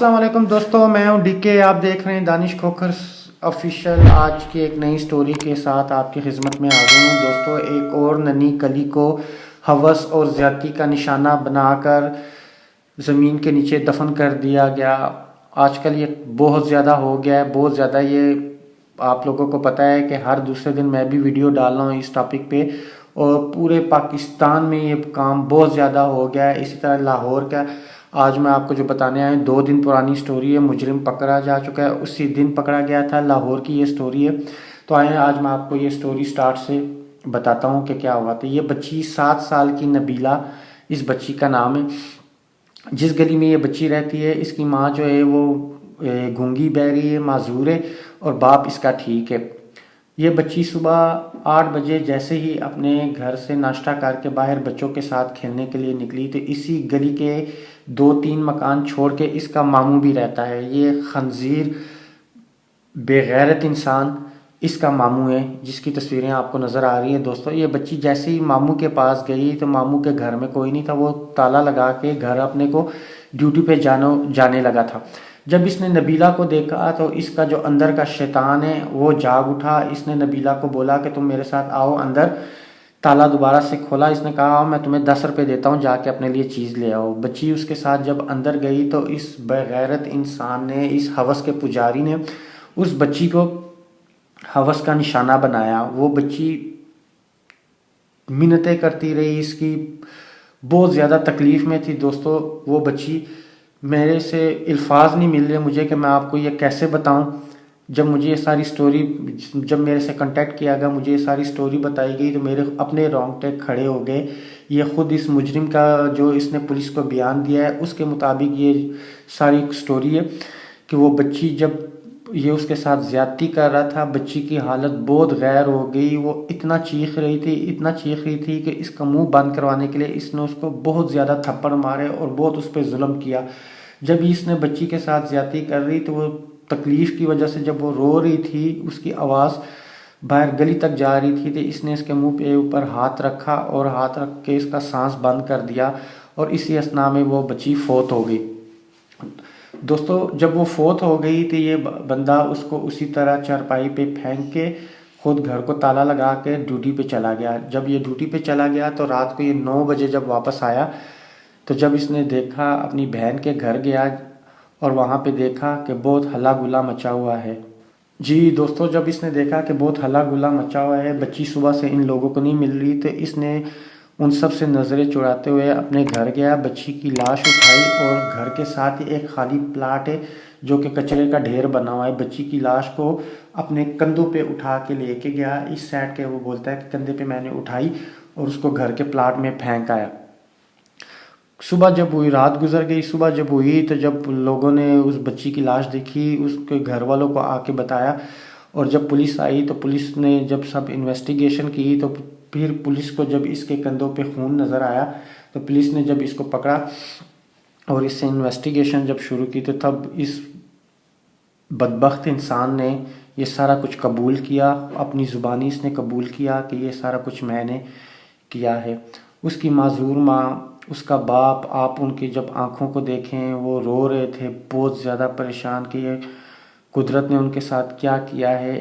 السلام علیکم دوستوں، میں ہوں ڈی کے. آپ دیکھ رہے ہیں دانش کھوکھر آفیشیل. آج کی ایک نئی سٹوری کے ساتھ آپ کی خدمت میں حاضر ہوں دوستوں. ایک اور ننھی کلی کو ہوس اور زیادتی کا نشانہ بنا کر زمین کے نیچے دفن کر دیا گیا. آج کل یہ بہت زیادہ ہو گیا ہے، بہت زیادہ. یہ آپ لوگوں کو پتہ ہے کہ ہر دوسرے دن میں بھی ویڈیو ڈال رہا ہوں اس ٹاپک پہ، اور پورے پاکستان میں یہ کام بہت زیادہ ہو گیا ہے. اسی طرح لاہور کا آج میں آپ کو جو بتانے آئے 2 دن پرانی سٹوری ہے. مجرم پکڑا جا چکا ہے، اسی دن پکڑا گیا تھا. لاہور کی یہ سٹوری ہے. تو آئیں آج میں آپ کو یہ سٹوری سٹارٹ سے بتاتا ہوں کہ کیا ہوا تھا. یہ بچی 7 سال کی نبیلہ اس بچی کا نام ہے. جس گلی میں یہ بچی رہتی ہے، اس کی ماں جو ہے وہ گونگی بہری ہے، معذور ہے، اور باپ اس کا ٹھیک ہے. یہ بچی صبح 8 بجے جیسے ہی اپنے گھر سے ناشتہ کر کے باہر بچوں کے ساتھ کھیلنے کے لیے نکلی تو اسی گلی کے 2-3 مکان چھوڑ کے اس کا ماموں بھی رہتا ہے. یہ خنزیر بے غیرت انسان اس کا ماموں ہے، جس کی تصویریں آپ کو نظر آ رہی ہیں دوستوں. یہ بچی جیسے ہی ماموں کے پاس گئی تو ماموں کے گھر میں کوئی نہیں تھا. وہ تالا لگا کے گھر اپنے کو ڈیوٹی پہ جانے لگا تھا. جب اس نے نبیلہ کو دیکھا تو اس کا جو اندر کا شیطان ہے وہ جاگ اٹھا. اس نے نبیلہ کو بولا کہ تم میرے ساتھ آؤ اندر. تالا دوبارہ سے کھولا. اس نے کہا میں تمہیں 10 روپے دیتا ہوں، جا کے اپنے لیے چیز لے آؤ. بچی اس کے ساتھ جب اندر گئی تو اس بغیرت انسان نے، اس ہوس کے پجاری نے اس بچی کو ہوس کا نشانہ بنایا. وہ بچی منتیں کرتی رہی، اس کی بہت زیادہ تکلیف میں تھی دوستو. وہ بچی، میرے سے الفاظ نہیں مل رہے مجھے کہ میں آپ کو یہ کیسے بتاؤں. جب مجھے یہ ساری سٹوری، جب میرے سے کنٹیکٹ کیا گیا، مجھے یہ ساری سٹوری بتائی گئی تو میرے اپنے رونگٹے کھڑے ہو گئے. یہ خود اس مجرم کا جو اس نے پولیس کو بیان دیا ہے اس کے مطابق یہ ساری سٹوری ہے کہ وہ بچی جب یہ اس کے ساتھ زیادتی کر رہا تھا، بچی کی حالت بہت غیر ہو گئی. وہ اتنا چیخ رہی تھی کہ اس کا منہ بند کروانے کے لیے اس نے اس کو بہت زیادہ تھپڑ مارے اور بہت اس پہ ظلم کیا. جب اس نے بچی کے ساتھ زیادتی کر رہی تو وہ تکلیف کی وجہ سے جب وہ رو رہی تھی، اس کی آواز باہر گلی تک جا رہی تھی، تو اس نے اس کے منہ پہ اوپر ہاتھ رکھا اور ہاتھ رکھ کے اس کا سانس بند کر دیا، اور اسی اثناء میں وہ بچی فوت ہو گئی. دوستو جب وہ فوت ہو گئی تو یہ بندہ اس کو اسی طرح چارپائی پہ پھینک کے خود گھر کو تالا لگا کے ڈیوٹی پہ چلا گیا. جب یہ ڈیوٹی پہ چلا گیا تو رات کو یہ 9 بجے جب واپس آیا تو جب اس نے دیکھا، اپنی بہن کے گھر گیا اور وہاں پہ دیکھا کہ بہت ہلا گلا مچا ہوا ہے. جی دوستو، جب اس نے دیکھا کہ بہت ہلا گلا مچا ہوا ہے، بچی صبح سے ان لوگوں کو نہیں مل رہی، تو اس نے ان سب سے نظریں چڑاتے ہوئے اپنے گھر گیا، بچی کی لاش اٹھائی اور گھر کے ساتھ ہی ایک خالی پلاٹ ہے جو کہ کچرے کا ڈھیر بنا ہوا ہے. بچی کی لاش کو اپنے کندھوں پہ اٹھا کے لے کے گیا. اس سائڈ کے وہ بولتا ہے کہ کندھے پہ میں نے اٹھائی اور اس کو گھر کے پلاٹ میں پھینک آیا. صبح جب ہوئی، رات گزر گئی، صبح جب ہوئی تو جب لوگوں نے اس بچی کی لاش دیکھی، اس کے گھر والوں کو آ کے بتایا، اور جب پولیس آئی تو پولیس نے جب سب انویسٹیگیشن کی تو پھر پولیس کو جب اس کے کندھوں پہ خون نظر آیا تو پولیس نے جب اس کو پکڑا اور اس سے انویسٹیگیشن جب شروع کی تو تب اس بدبخت انسان نے یہ سارا کچھ قبول کیا. اپنی زبانی اس نے قبول کیا کہ یہ سارا کچھ میں نے کیا ہے. اس کی معذور ماں، اس کا باپ، آپ ان کی جب آنکھوں کو دیکھیں وہ رو رہے تھے بہت زیادہ پریشان کہ یہ قدرت نے ان کے ساتھ کیا کیا ہے.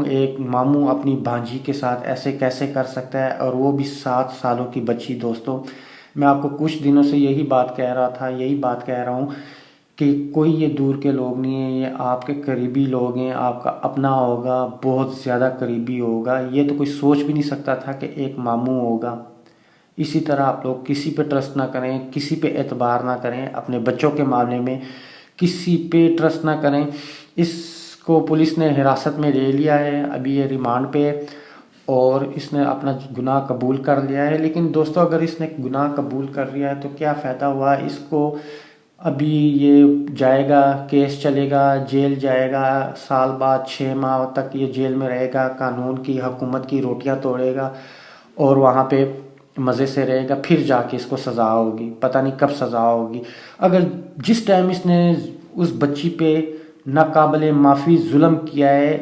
ایک ماموں اپنی بھانجی کے ساتھ ایسے کیسے کر سکتا ہے، اور وہ بھی 7 سالوں کی بچی. دوستو میں آپ کو کچھ دنوں سے یہی بات کہہ رہا ہوں کہ کوئی یہ دور کے لوگ نہیں ہیں، یہ آپ کے قریبی لوگ ہیں، آپ کا اپنا ہوگا، بہت زیادہ قریبی ہوگا. یہ تو کوئی سوچ بھی نہیں سکتا تھا کہ ایک ماموں ہوگا. اسی طرح آپ لوگ کسی پہ ٹرسٹ نہ کریں، کسی پہ اعتبار نہ کریں، اپنے بچوں کے معاملے میں کسی پہ ٹرسٹ نہ کریں. اس کو پولیس نے حراست میں لے لیا ہے، ابھی یہ ریمانڈ پہ، اور اس نے اپنا گناہ قبول کر لیا ہے. لیکن دوستو اگر اس نے گناہ قبول کر لیا ہے تو کیا فائدہ ہوا اس کو؟ ابھی یہ جائے گا، کیس چلے گا، جیل جائے گا، سال بعد 6 ماہ تک یہ جیل میں رہے گا، قانون کی، حکومت کی روٹیاں توڑے گا اور وہاں پہ مزے سے رہے گا. پھر جا کے اس کو سزا ہوگی، پتہ نہیں کب سزا ہوگی. اگر جس ٹائم اس نے اس بچی پہ ناقابل معافی ظلم کیا ہے،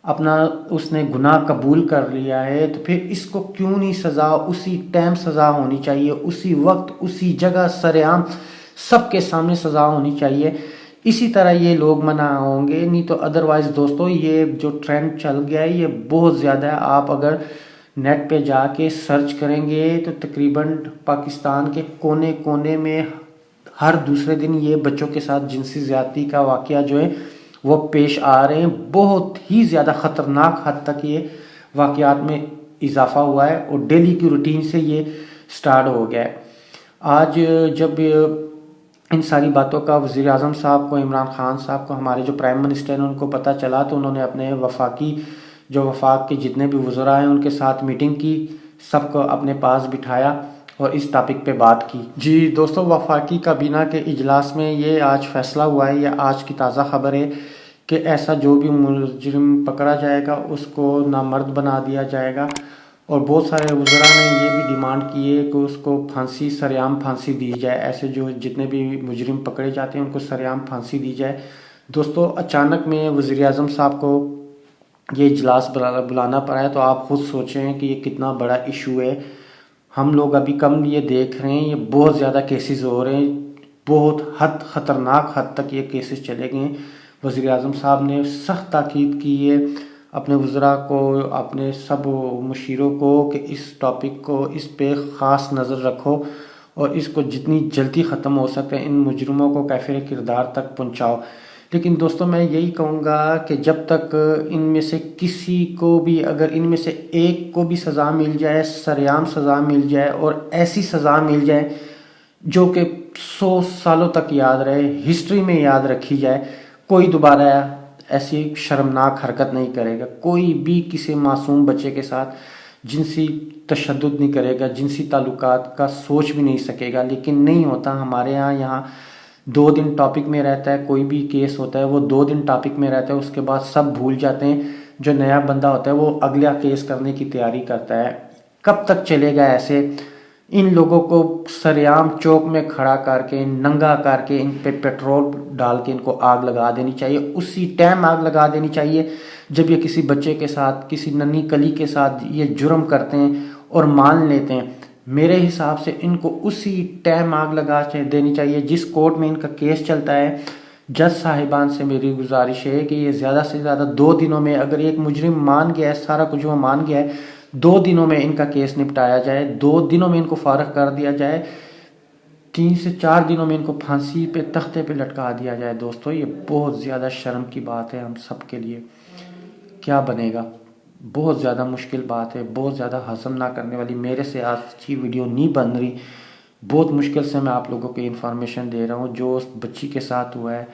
اپنا اس نے گناہ قبول کر لیا ہے، تو پھر اس کو کیوں نہیں سزا اسی ٹائم سزا ہونی چاہیے، اسی وقت اسی جگہ سرعام سب کے سامنے سزا ہونی چاہیے، اسی طرح یہ لوگ منع ہوں گے، نہیں تو ادروائز دوستو یہ جو ٹرینڈ چل گیا ہے یہ بہت زیادہ ہے۔ آپ اگر نیٹ پہ جا کے سرچ کریں گے تو تقریباً پاکستان کے کونے کونے میں ہر دوسرے دن یہ بچوں کے ساتھ جنسی زیادتی کا واقعہ جو ہے وہ پیش آ رہے ہیں۔ بہت ہی زیادہ خطرناک حد تک یہ واقعات میں اضافہ ہوا ہے اور ڈیلی کی روٹین سے یہ سٹارٹ ہو گیا ہے۔ آج جب ان ساری باتوں کا وزیر اعظم صاحب کو، عمران خان صاحب کو، ہمارے جو پرائم منسٹر ہیں ان کو پتہ چلا تو انہوں نے اپنے وفاق کے جتنے بھی وزراء ہیں ان کے ساتھ میٹنگ کی، سب کو اپنے پاس بٹھایا اور اس ٹاپک پہ بات کی۔ جی دوستو، وفاقی کابینہ کے اجلاس میں یہ آج فیصلہ ہوا ہے، یہ آج کی تازہ خبر ہے کہ ایسا جو بھی مجرم پکڑا جائے گا اس کو نامرد بنا دیا جائے گا، اور بہت سارے وزراء نے یہ بھی ڈیمانڈ کی ہے کہ اس کو پھانسی، سریعام پھانسی دی جائے، ایسے جو جتنے بھی مجرم پکڑے جاتے ہیں ان کو سریعام پھانسی دی جائے۔ دوستو اچانک میں وزیر اعظم صاحب کو یہ اجلاس بلانا پڑا ہے تو آپ خود سوچیں کہ یہ کتنا بڑا ایشو ہے۔ ہم لوگ ابھی کم یہ دیکھ رہے ہیں، یہ بہت زیادہ کیسز ہو رہے ہیں، بہت خطرناک حد تک یہ کیسز چلے گئے ہیں۔ وزیر اعظم صاحب نے سخت تاکید کی ہے اپنے وزراء کو، اپنے سب مشیروں کو کہ اس ٹاپک کو، اس پہ خاص نظر رکھو اور اس کو جتنی جلدی ختم ہو سکے ان مجرموں کو کافر کردار تک پہنچاؤ۔ لیکن دوستو میں یہی کہوں گا کہ جب تک ان میں سے کسی کو بھی، اگر ان میں سے ایک کو بھی سزا مل جائے، سریعام سزا مل جائے اور ایسی سزا مل جائے جو کہ 100 سالوں تک یاد رہے، ہسٹری میں یاد رکھی جائے، کوئی دوبارہ ایسی شرمناک حرکت نہیں کرے گا، کوئی بھی کسی معصوم بچے کے ساتھ جنسی تشدد نہیں کرے گا، جنسی تعلقات کا سوچ بھی نہیں سکے گا۔ لیکن نہیں ہوتا، ہمارے یہاں 2 دن ٹاپک میں رہتا ہے، کوئی بھی کیس ہوتا ہے وہ 2 دن ٹاپک میں رہتا ہے، اس کے بعد سب بھول جاتے ہیں۔ جو نیا بندہ ہوتا ہے وہ اگلا کیس کرنے کی تیاری کرتا ہے۔ کب تک چلے گا ایسے؟ ان لوگوں کو سریعام چوک میں کھڑا کر کے، ننگا کر کے، ان پہ پیٹرول ڈال کے ان کو آگ لگا دینی چاہیے، اسی ٹائم آگ لگا دینی چاہیے جب یہ کسی بچے کے ساتھ، کسی ننھی کلی کے ساتھ یہ جرم کرتے ہیں اور مان لیتے ہیں۔ میرے حساب سے ان کو اسی ٹائم آگ لگا دینی چاہیے جس کورٹ میں ان کا کیس چلتا ہے۔ جج صاحبان سے میری گزارش ہے کہ یہ زیادہ سے زیادہ 2 دنوں میں، اگر ایک مجرم مان گیا ہے، سارا کچھ وہ مان گیا ہے، 2 دنوں میں ان کا کیس نپٹایا جائے، 2 دنوں میں ان کو فارغ کر دیا جائے، 3 سے 4 دنوں میں ان کو پھانسی پہ، تختے پہ لٹکا دیا جائے۔ دوستو یہ بہت زیادہ شرم کی بات ہے ہم سب کے لیے۔ کیا بنے گا؟ بہت زیادہ مشکل بات ہے، بہت زیادہ ہضم نہ کرنے والی۔ میرے سے آج کی ویڈیو نہیں بن رہی، بہت مشکل سے میں آپ لوگوں کو انفارمیشن دے رہا ہوں جو اس بچی کے ساتھ ہوا ہے۔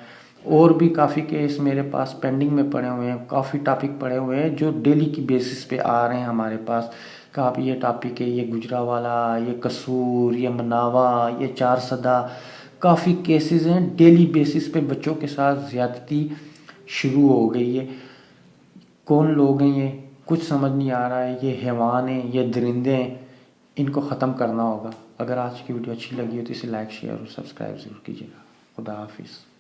اور بھی کافی کیس میرے پاس پینڈنگ میں پڑے ہوئے ہیں، کافی ٹاپک پڑے ہوئے ہیں جو ڈیلی کی بیسس پہ آ رہے ہیں ہمارے پاس کہ آپ یہ ٹاپک ہے، یہ گجرانوالہ، یہ قصور، یہ مناوا، یہ 4 کافی کیسز ہیں ڈیلی بیسس پہ بچوں کے ساتھ زیادتی شروع ہو گئی ہے۔ کون لوگ ہیں یہ؟ کچھ سمجھ نہیں آ رہا ہے۔ یہ حیوان ہیں، یہ درندے ہیں، ان کو ختم کرنا ہوگا۔ اگر آج کی ویڈیو اچھی لگی ہو تو اسے لائک، شیئر اور سبسکرائب ضرور کیجیے گا۔ خدا حافظ۔